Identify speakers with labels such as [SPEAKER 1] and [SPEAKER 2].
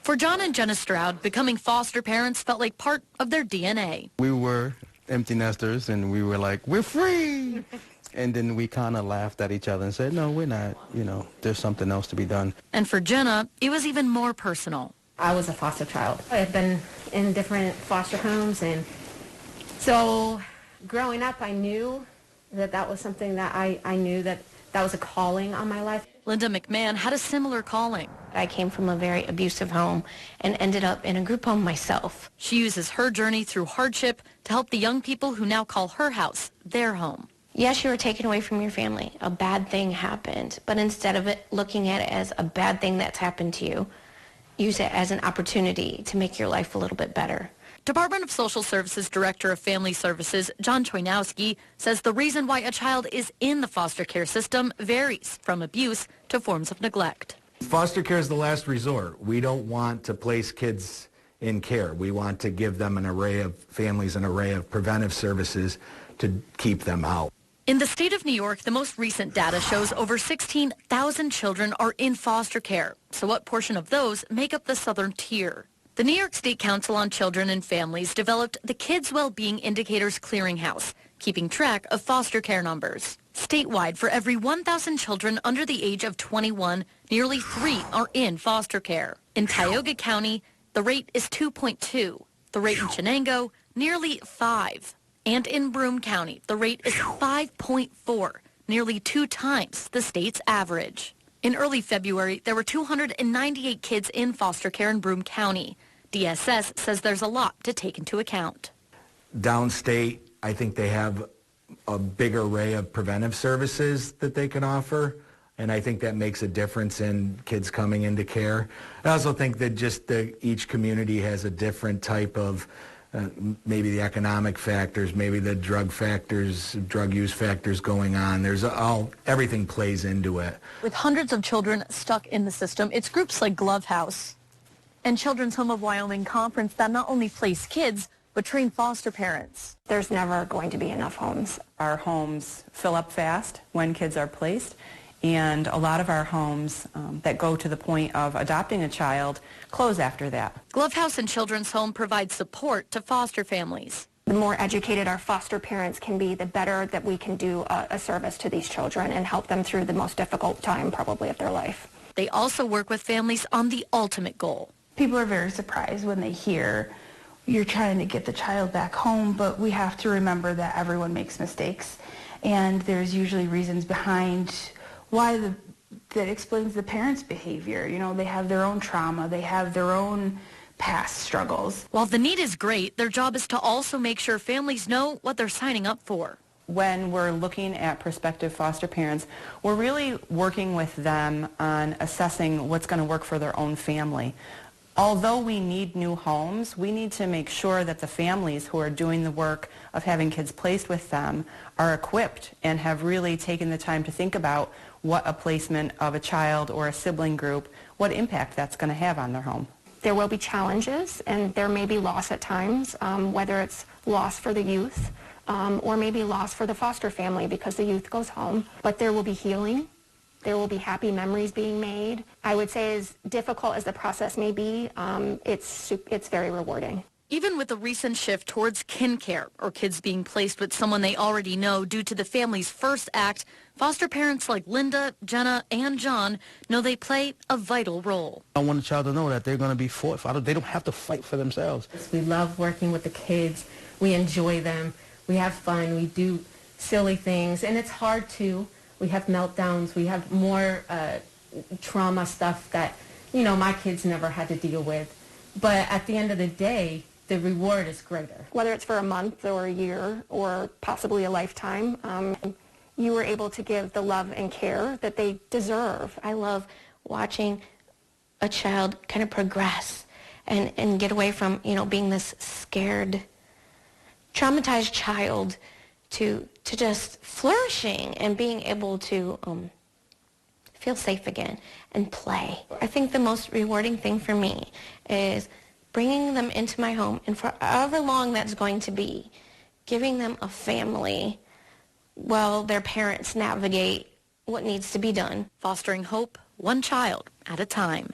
[SPEAKER 1] For John and Jenna Stroud, becoming foster parents felt like part of their DNA.
[SPEAKER 2] We were empty nesters, and we were like, we're free. And then we kind of laughed at each other and said, no, we're not. There's something else to be done.
[SPEAKER 1] And for Jenna, it was even more personal.
[SPEAKER 3] I was a foster child. I've been in different foster homes, and so growing up, I knew that was something that I knew that was a calling on my life.
[SPEAKER 1] Linda McMahon had a similar calling.
[SPEAKER 4] I came from a very abusive home and ended up in a group home myself.
[SPEAKER 1] She uses her journey through hardship to help the young people who now call her house their home.
[SPEAKER 4] Yes, you were taken away from your family. A bad thing happened. But instead of it looking at it as a bad thing that's happened to you, use it as an opportunity to make your life a little bit better.
[SPEAKER 1] Department of Social Services Director of Family Services, John Chojnowski, says the reason why a child is in the foster care system varies from abuse to forms of neglect.
[SPEAKER 5] Foster care is the last resort. We don't want to place kids in care. We want to give them an array of preventive services to keep them out.
[SPEAKER 1] In the state of New York, the most recent data shows over 16,000 children are in foster care. So what portion of those make up the southern tier? The New York State Council on Children and Families developed the Kids Wellbeing Indicators Clearinghouse, keeping track of foster care numbers. Statewide, for every 1,000 children under the age of 21, nearly 3 are in foster care. In Tioga County, the rate is 2.2. The rate in Chenango, nearly 5. And in Broome County, the rate is 5.4, nearly 2 times the state's average. In early February, there were 298 kids in foster care in Broome County. DSS says there's a lot to take into account.
[SPEAKER 5] Downstate, I think they have a big array of preventive services that they can offer, and I think that makes a difference in kids coming into care. I also think that each community has a different type of maybe the economic factors, maybe the drug use factors going on. Everything plays into it.
[SPEAKER 1] With hundreds of children stuck in the system, it's groups like Glove House and Children's Home of Wyoming Conference that not only place kids, but train foster parents.
[SPEAKER 3] There's never going to be enough homes.
[SPEAKER 6] Our homes fill up fast when kids are placed, and a lot of our homes that go to the point of adopting a child close after that.
[SPEAKER 1] Glove House and Children's Home provide support to foster families.
[SPEAKER 3] The more educated our foster parents can be, the better that we can do a service to these children and help them through the most difficult time probably of their life.
[SPEAKER 1] They also work with families on the ultimate goal.
[SPEAKER 7] People are very surprised when they hear you're trying to get the child back home, but we have to remember that everyone makes mistakes, and there's usually reasons behind why that explains the parents' behavior. They have their own trauma, they have their own past struggles.
[SPEAKER 1] While the need is great, their job is to also make sure families know what they're signing up for.
[SPEAKER 6] When we're looking at prospective foster parents, we're really working with them on assessing what's going to work for their own family. Although we need new homes, we need to make sure that the families who are doing the work of having kids placed with them are equipped and have really taken the time to think about what a placement of a child or a sibling group, what impact that's going to have on their home.
[SPEAKER 3] There will be challenges, and there may be loss at times, whether it's loss for the youth or maybe loss for the foster family because the youth goes home. But there will be healing. There will be happy memories being made. I would say as difficult as the process may be, it's very rewarding.
[SPEAKER 1] Even with the recent shift towards kin care, or kids being placed with someone they already know due to the family's first act, foster parents like Linda, Jenna, and John know they play a vital role.
[SPEAKER 2] I want a child to know that they're going to be fought for. They don't have to fight for themselves.
[SPEAKER 3] We love working with the kids. We enjoy them. We have fun. We do silly things, and it's hard too. We have meltdowns. We have more trauma stuff that, my kids never had to deal with. But at the end of the day, the reward is greater. Whether it's for a month or a year or possibly a lifetime, you were able to give the love and care that they deserve.
[SPEAKER 4] I love watching a child kind of progress and get away from, being this scared, traumatized child to just flourishing and being able to feel safe again and play. I think the most rewarding thing for me is bringing them into my home, and for however long that's going to be, giving them a family while their parents navigate what needs to be done.
[SPEAKER 1] Fostering hope, one child at a time.